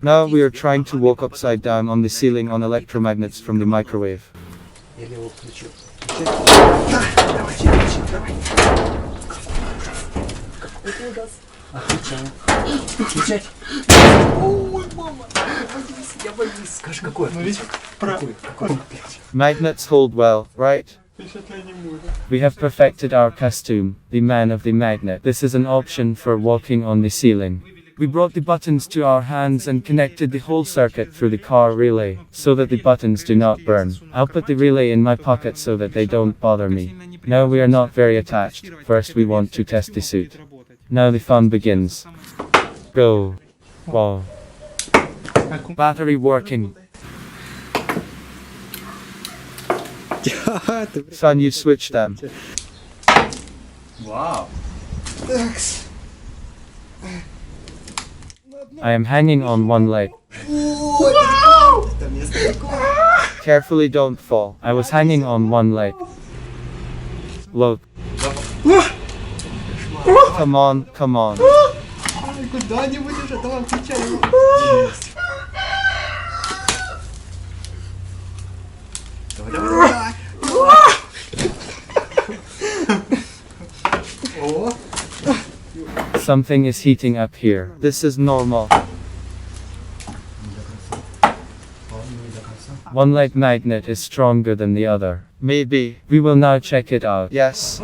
Now we are trying to walk upside down on the ceiling on electromagnets from the microwave. Я его включу. Включать. Ой, мама, я боюсь. Скажи, какой? Ну ведь какой? Magnets hold well, right? We have perfected our costume, the man of the magnet. This is an option for walking on the ceiling. We brought the buttons to our hands and connected the whole circuit through the car relay, so that the buttons do not burn. I'll put the relay in my pocket so that they don't bother me. Now we are not very attached. First we want to test the suit. Now the fun begins. Go. Wow. Battery working. Son, you switch them. Wow. I am hanging on one leg. Carefully, don't fall. I was hanging on one leg. Look. Come on, come on. Куда-нибудь уже, давай включай его. Давай. О. Something is heating up here. This is normal. One leg magnet is stronger than the other. Maybe. We will now check it out. Yes.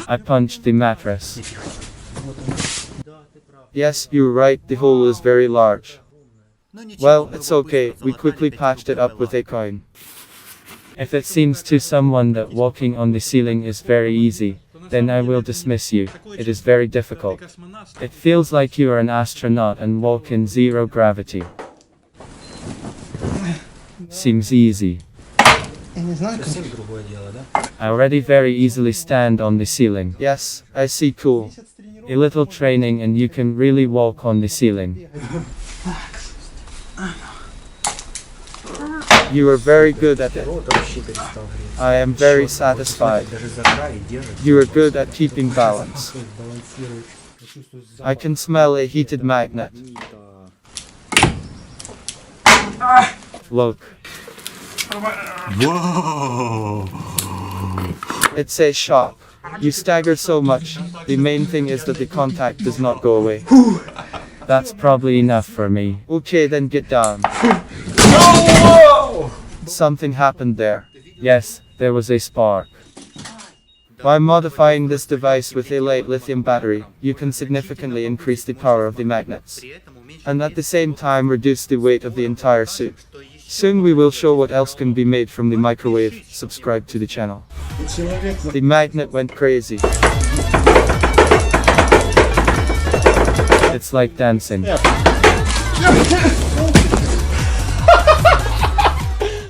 I punched the mattress. Yes, you're right, the hole is very large. Well, it's okay, we quickly patched it up with a coin. If it seems to someone that walking on the ceiling is very easy, then I will dismiss you. It is very difficult. It feels like you are an astronaut and walk in zero gravity. Seems easy. I already very easily stand on the ceiling. Yes, I see, cool. A little training and you can really walk on the ceiling. You are very good at it. I am very satisfied. You are good at keeping balance. I can smell a heated magnet. Look. Whoa! It's a shock. You stagger so much. The main thing is that the contact does not go away. That's probably enough for me. Okay, then get down. Something happened there. Yes, there was a spark. By modifying this device with a light lithium battery, you can significantly increase the power of the magnets. And at the same time reduce the weight of the entire suit. Soon we will show what else can be made from the microwave. Subscribe to the channel. The magnet went crazy. It's like dancing.